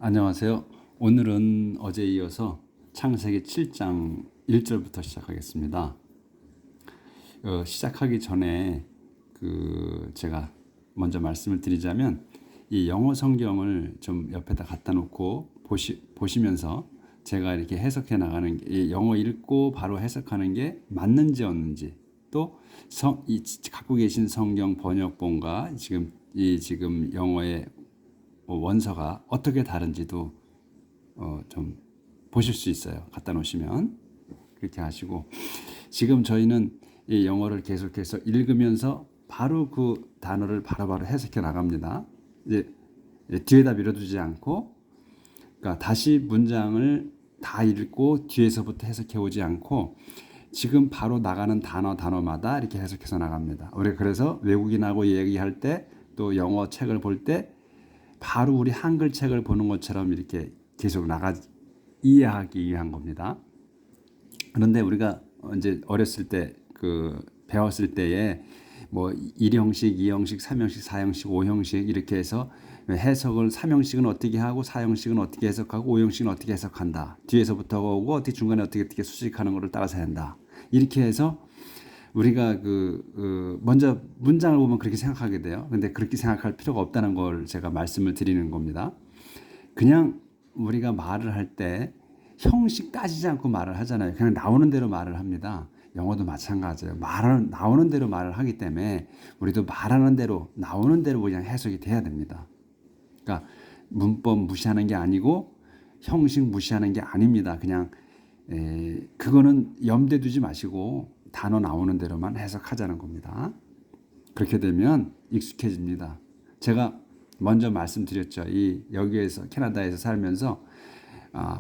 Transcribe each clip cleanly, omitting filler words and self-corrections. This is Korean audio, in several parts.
안녕하세요. 오늘은 어제에 이어서 창세기 7장 1절부터 시작하겠습니다. 시작하기 전에 제가 먼저 말씀을 드리자면 이 영어 성경을 좀 옆에다 갖다 놓고 보시면서 제가 이렇게 해석해 나가는 이 영어 읽고 바로 해석하는 게 맞는지 없는지 또 이 갖고 계신 성경 번역본과 지금 영어의 원서가 어떻게 다른지도 좀 보실 수 있어요. 갖다 놓으시면 그렇게 하시고 지금 저희는 이 영어를 계속해서 읽으면서 바로 그 단어를 바로바로 해석해 나갑니다. 이제 뒤에다 밀어두지 않고, 그러니까 다시 문장을 다 읽고 뒤에서부터 해석해 오지 않고 지금 바로 나가는 단어마다 이렇게 해석해서 나갑니다. 우리 그래서 외국인하고 얘기할 때 또 영어 책을 볼 때 바로 우리 한글 책을 보는 것처럼 이렇게 계속 이해하기 위한 겁니다. 그런데 우리가 이제 어렸을 때 배웠을 때에 뭐 1형식, 2형식, 3형식, 4형식, 5형식 이렇게 해서 해석을 3형식은 어떻게 하고 4형식은 어떻게 해석하고 5형식은 어떻게 해석한다. 뒤에서부터 오고 어떻게 중간에 어떻게 수식하는 것을 따라서 한다. 이렇게 해서 우리가 먼저 문장을 보면 그렇게 생각하게 돼요. 근데 그렇게 생각할 필요가 없다는 걸 제가 말씀을 드리는 겁니다. 그냥 우리가 말을 할 때 형식 따지지 않고 말을 하잖아요. 그냥 나오는 대로 말을 합니다. 영어도 마찬가지예요. 나오는 대로 말을 하기 때문에 우리도 말하는 대로 나오는 대로 그냥 해석이 돼야 됩니다. 그러니까 문법 무시하는 게 아니고 형식 무시하는 게 아닙니다. 그냥 그거는 염두에 두지 마시고 단어 나오는 대로만 해석하자는 겁니다. 그렇게 되면 익숙해집니다. 제가 먼저 말씀드렸죠. 여기에서 캐나다에서 살면서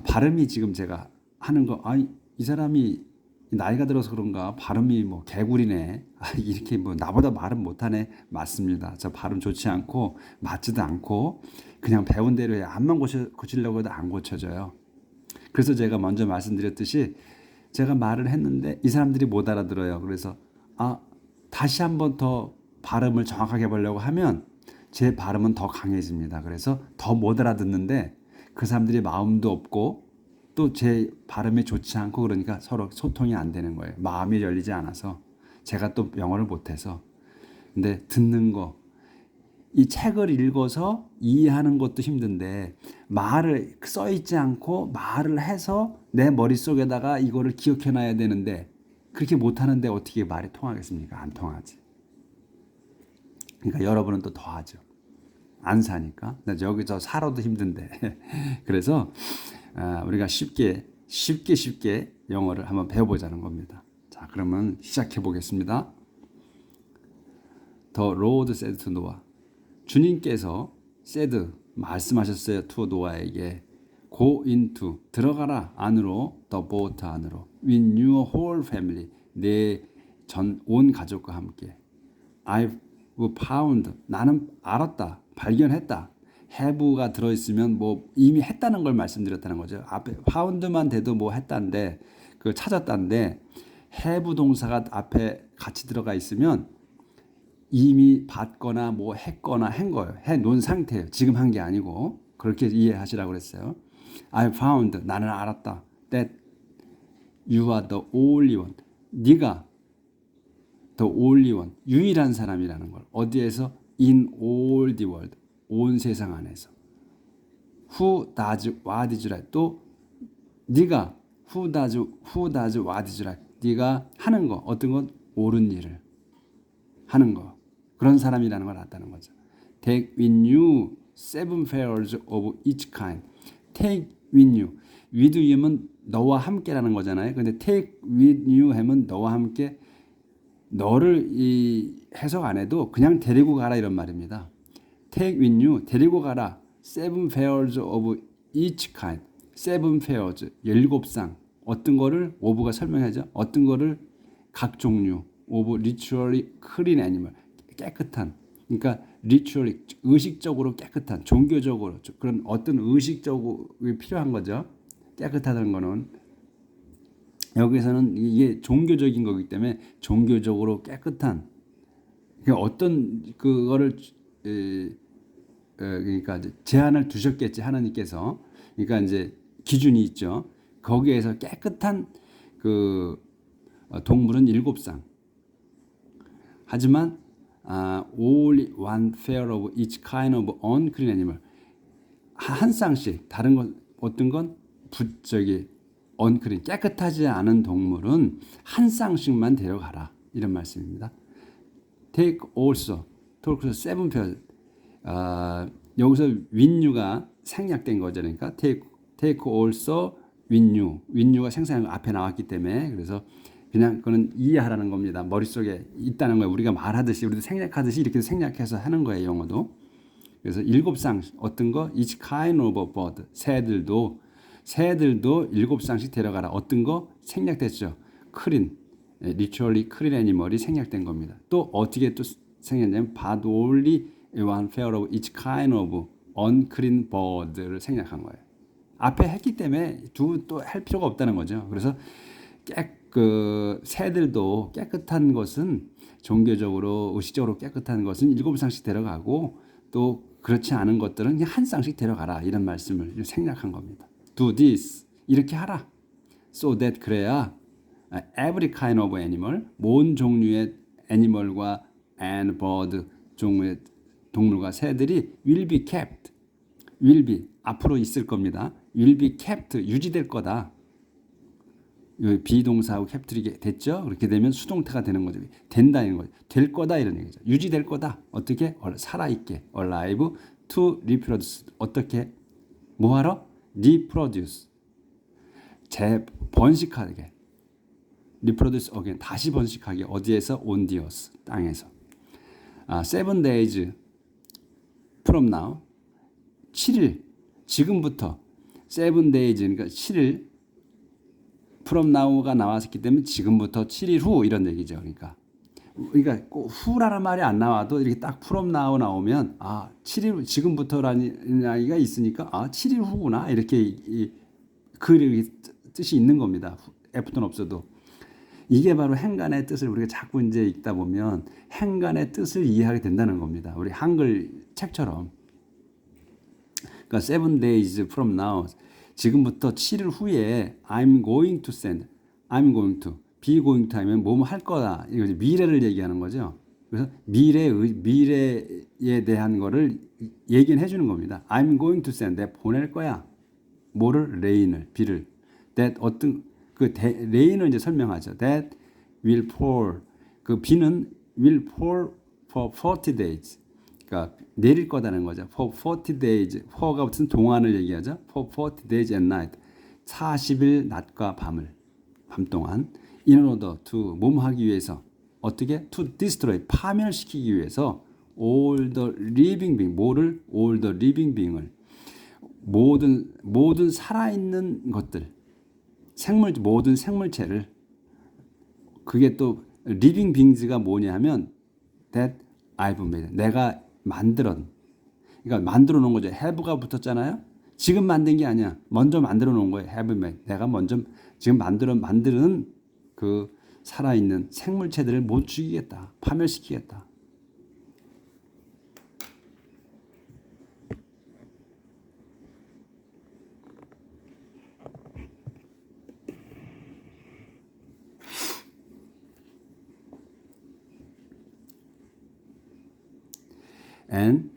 발음이 지금 제가 하는 거, 이 사람이 나이가 들어서 그런가 발음이 뭐 개구리네. 이렇게 뭐 나보다 말은 못하네. 맞습니다. 저 발음 좋지 않고 맞지도 않고 그냥 배운 대로 해. 암만 고치려고 해도 안 고쳐져요. 그래서 제가 먼저 말씀드렸듯이 제가 말을 했는데 이 사람들이 못 알아들어요. 그래서 다시 한번 더 발음을 정확하게 해보려고 하면 제 발음은 더 강해집니다. 그래서 더 못 알아듣는데 그 사람들이 마음도 없고 또 제 발음이 좋지 않고 그러니까 서로 소통이 안 되는 거예요. 마음이 열리지 않아서 제가 또 영어를 못해서. 근데 듣는 거, 이 책을 읽어서 이해하는 것도 힘든데 말을 써있지 않고 말을 해서 내 머릿속에다가 이거를 기억해놔야 되는데 그렇게 못하는데 어떻게 말이 통하겠습니까? 안 통하지. 그러니까 여러분은 또 더하죠. 안 사니까. 여기서 살아도 힘든데. 그래서 우리가 쉽게 영어를 한번 배워보자는 겁니다. 자, 그러면 시작해 보겠습니다. The Lord said to Noah. 주님께서 said 말씀하셨어요. to 노아에게 go into 들어가라 안으로 the boat 안으로 with your whole family 내 온 가족과 함께 I've found 나는 알았다 발견했다 have가 들어있으면 뭐 이미 했다는 걸 말씀드렸다는 거죠. 앞에 found만 돼도 뭐 했다는데 그걸 찾았다는데 have 동사가 앞에 같이 들어가 있으면 이미 받거나 뭐 했거나 한 거예요. 해 놓은 상태예요. 지금 한 게 아니고 그렇게 이해하시라고 그랬어요. I found 나는 알았다. That you are the only one. 네가 the only one 유일한 사람이라는 걸 어디에서 in all the world 온 세상 안에서 who does what is right 또 네가 who does what is right 네가 하는 거 어떤 건 옳은 일을 하는 거 그런 사람이라는 걸 알았다는 거죠. Take with you 7 pairs of each kind. Take with you. with you면 너와 함께라는 거잖아요. 근데 take with you 하면 너와 함께 너를 이 해석 안 해도 그냥 데리고 가라 이런 말입니다. Take with you. 데리고 가라. 7 pairs of each kind. 7 pairs. 7쌍. 어떤 거를 of가 설명하죠. 어떤 거를 각 종류 of ritually clean animal. 깨끗한 그러니까 리추얼리 의식적으로 깨끗한 종교적으로 그런 어떤 의식적으로 필요한 거죠. 깨끗하다는 거는 여기서는 이게 종교적인 거기 때문에 종교적으로 깨끗한 어떤 그거를 그러니까 이제 제한을 두셨겠지 하나님께서. 그러니까 이제 기준이 있죠. 거기에서 깨끗한 그 동물은 7쌍. 하지만 only one pair of each kind of unclean animal. 한 쌍씩. 다른 건 어떤 건 저기 unclean 깨끗하지 않은 동물은 한 쌍씩만 데려가라. 이런 말씀입니다. Take also seven pair. 여기서 윈유가 생략된 거죠. 그러니까 take also 윈유가 생략 앞에 나왔기 때문에 그래서 그냥 그거는 이해하라는 겁니다. 머릿속에 있다는 거예요. 우리가 말하듯이 우리도 생략하듯이 이렇게 생략해서 하는 거예요. 영어도. 그래서 7쌍 어떤 거 each kind of bird 새들도 7쌍씩 데려가라. 어떤 거 생략됐죠. clean literally clean animal이 생략된 겁니다. 또 어떻게 또 생략되냐면 but only one pair of each kind of unclean bird를 생략한 거예요. 앞에 했기 때문에 또 할 필요가 없다는 거죠. 그래서 새들도 깨끗한 것은 종교적으로 의식적으로 깨끗한 것은 7쌍씩 데려가고 또 그렇지 않은 것들은 그냥 한 쌍씩 데려가라 이런 말씀을 생략한 겁니다. Do this 이렇게 하라. So that 그래야 every kind of animal 모든 종류의 애니멀과 and bird 종류의 동물과 새들이 will be kept. will be 앞으로 있을 겁니다. will be kept 유지될 거다. 비동사하고 캡틀이 됐죠. 그렇게 되면 수동태가 되는 거죠. 된다는 거죠. 될 거다 이런 얘기죠. 유지될 거다. 어떻게? 살아있게. alive to reproduce. 어떻게? 뭐하러? reproduce. 번식하게. reproduce again. 다시 번식하게. 어디에서? on the earth. 땅에서. 7 days from now. 7일. 지금부터. 7 days. 그러니까 7일. from now가 나왔기 때문에 지금부터 7일 후 이런 얘기죠. 그러니까 꼭 후라는 말이 안 나와도 이렇게 딱 from now 나오면 7일 지금부터라는 이야기가 있으니까 7일 후구나 이렇게 그 뜻이 있는 겁니다. 애프터는 없어도 이게 바로 행간의 뜻을 우리가 자꾸 이제 읽다 보면 행간의 뜻을 이해하게 된다는 겁니다. 우리 한글 책처럼. 그러니까 7 days from now. 지금부터 7일 후에 I'm going to send, I'm going to, be going to 하면 뭐뭐 할 거다. 이거 미래를 얘기하는 거죠. 그래서 미래에 대한 거를 얘기는 해주는 겁니다. I'm going to send, 내가 보낼 거야. 뭐를? rain을, 비를. That 어떤 rain을 이제 설명하죠. That will pour, 그 비는 will pour for 40 days. 그러니까 내릴 거다는 거죠. For 40 days. for가 무슨 동안을 얘기하죠. For 40 days and night. 40일 낮과 밤 동안. In order to 뭐뭐 하기 위해서. 어떻게? To destroy. 파멸시키기 위해서 all the living being. 뭐를? all the living being을. 모든 살아있는 것들. 모든 생물체를. 그게 또 living beings가 뭐냐 하면 that I've made. 내가 그러니까 만들어 놓은 거죠. have가 붙었잖아요. 지금 만든 게 아니야. 먼저 만들어 놓은 거예요. have made. 내가 먼저 지금 만드는 그 살아있는 생물체들을 못 죽이겠다. 파멸시키겠다.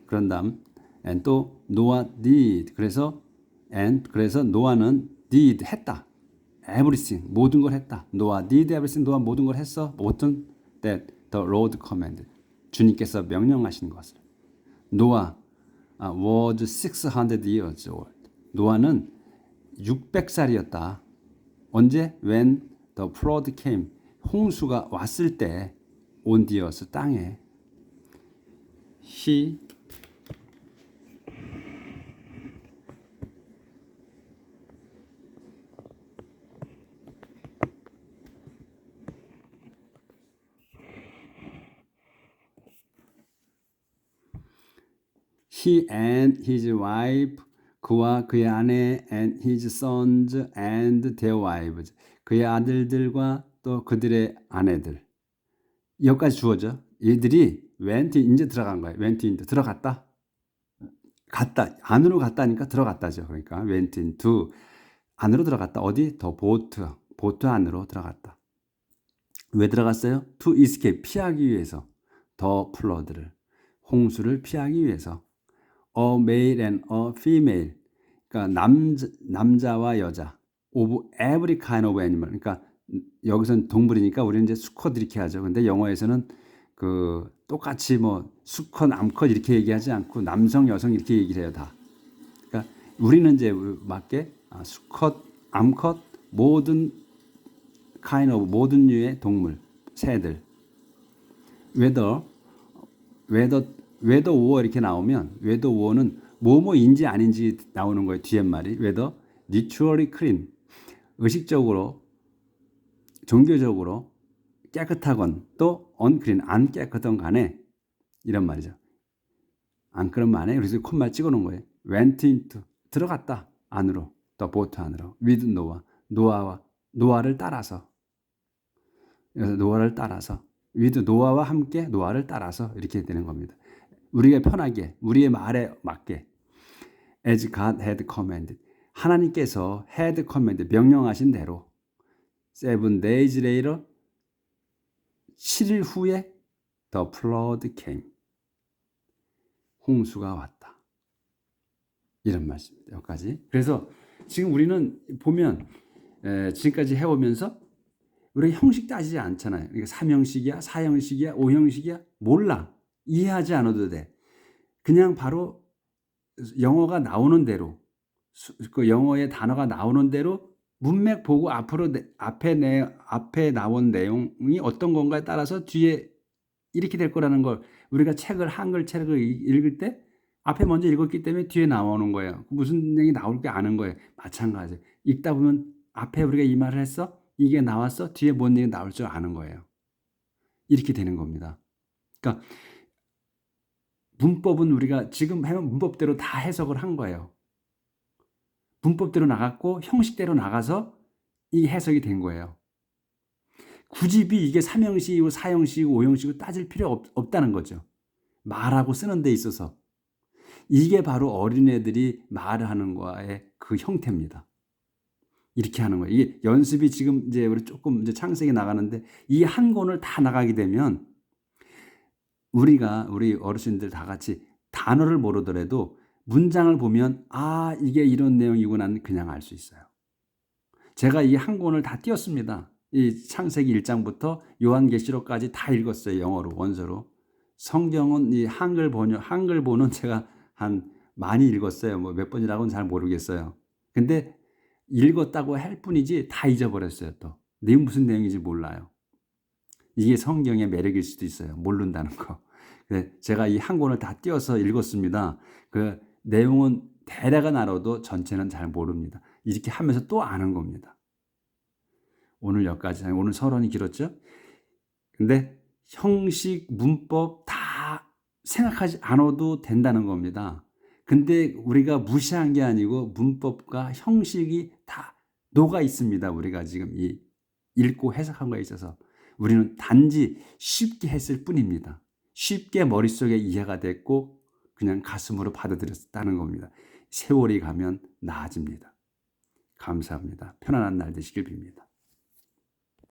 그런 다음 and 또 노아 did. 그래서 노아는 did 했다. everything 모든 걸 했다. 노아 did everything. 노아 모든 걸 했어. 어떤 that the Lord commanded. 주님께서 명령하신 것을. 노아 was 600 years old. 노아는 600살이었다. 언제? When the flood came. 홍수가 왔을 때 on the earth 땅에. He and his wife, 그와 그의 아내, and his sons and their wives, 그의 아들들과 또 그들의 아내들. 여기까지 주어져. 얘들이 went 이제 들어간 거예요. went in 들어갔다. 갔다, 안으로 갔다니까 들어갔다죠. 그러니까 went into, 안으로 들어갔다. 어디? 더 보트 안으로 들어갔다. 왜 들어갔어요? to escape, 피하기 위해서. 더 플러드를, 홍수를 피하기 위해서. a male and a female, 그러니까 남자와 여자, of every kind of animal. 그러니까 여기서는 동물이니까 우리는 이제 수컷 이렇게 하죠. 근데 영어에서는 그 똑같이 뭐 수컷, 암컷 이렇게 얘기하지 않고 남성, 여성 이렇게 얘기를 해요, 다. 그러니까 우리는 이제 맞게 수컷, 암컷, 모든 kind of, 모든 류의 동물, 새들. whether or 이렇게 나오면 whether or는 뭐뭐인지 아닌지 나오는 거예요. 뒤에 말이 whether naturally clean, 의식적으로, 종교적으로 깨끗하건 또 unclean, 안 깨끗한 간에, 이런 말이죠. 안 그런 말에 그래서 콧말 찍어 놓은 거예요. went into, 들어갔다 안으로, 또 보트 안으로, with 노아를 따라서. 그래서 노아를 따라서, with 노아와 함께 노아를 따라서 이렇게 되는 겁니다. 우리가 편하게, 우리의 말에 맞게. as God had commanded, 하나님께서 had commanded, 명령하신 대로. 7 days later, 7일 후에 the flood came, 홍수가 왔다. 이런 말씀입니다. 여기까지. 그래서 지금 우리는 보면 지금까지 해오면서 우리가 형식 따지지 않잖아요. 그러니까 3형식이야, 4형식이야, 5형식이야, 몰라. 이해하지 않아도 돼. 그냥 바로 영어가 나오는 대로, 그 영어의 단어가 나오는 대로 문맥 보고 앞에 나온 내용이 어떤 건가에 따라서 뒤에 이렇게 될 거라는 걸, 우리가 한글 책을 읽을 때 앞에 먼저 읽었기 때문에 뒤에 나오는 거예요. 무슨 내용이 나올 게 아는 거예요. 마찬가지. 읽다 보면 앞에 우리가 이 말을 했어, 이게 나왔어, 뒤에 뭔 얘기 나올 줄 아는 거예요. 이렇게 되는 겁니다. 그러니까 문법은 우리가 지금 해온 문법대로 다 해석을 한 거예요. 문법대로 나갔고 형식대로 나가서 이 해석이 된 거예요. 굳이 이게 3형식이고 4형식이고 5형식이고 따질 필요 없다는 거죠. 말하고 쓰는 데 있어서. 이게 바로 어린애들이 말하는 거의 그 형태입니다. 이렇게 하는 거예요. 이게 연습이 지금 이제 우리 조금 이제 창세기 나가는데, 이 한 권을 다 나가게 되면 우리 어르신들 다 같이 단어를 모르더라도 문장을 보면 이게 이런 내용이구나는 그냥 알 수 있어요. 제가 이 한 권을 다 띄웠습니다. 이 창세기 1장부터 요한계시록까지 다 읽었어요. 영어로, 원서로. 성경은 이 한글본은 제가 많이 읽었어요. 뭐 몇 번이라고는 잘 모르겠어요. 근데 읽었다고 할 뿐이지 다 잊어버렸어요. 또 무슨 내용인지 몰라요. 이게 성경의 매력일 수도 있어요. 모른다는 거. 제가 이 한 권을 다 띄워서 읽었습니다. 그 내용은 대략은 알아도 전체는 잘 모릅니다. 이렇게 하면서 또 아는 겁니다. 오늘 여기까지. 오늘 서론이 길었죠? 근데 형식, 문법 다 생각하지 않아도 된다는 겁니다. 근데 우리가 무시한 게 아니고 문법과 형식이 다 녹아 있습니다. 우리가 지금 이 읽고 해석한 거에 있어서 우리는 단지 쉽게 했을 뿐입니다. 쉽게 머릿속에 이해가 됐고 그냥 가슴으로 받아들였다는 겁니다. 세월이 가면 나아집니다. 감사합니다. 편안한 날 되시길 빕니다.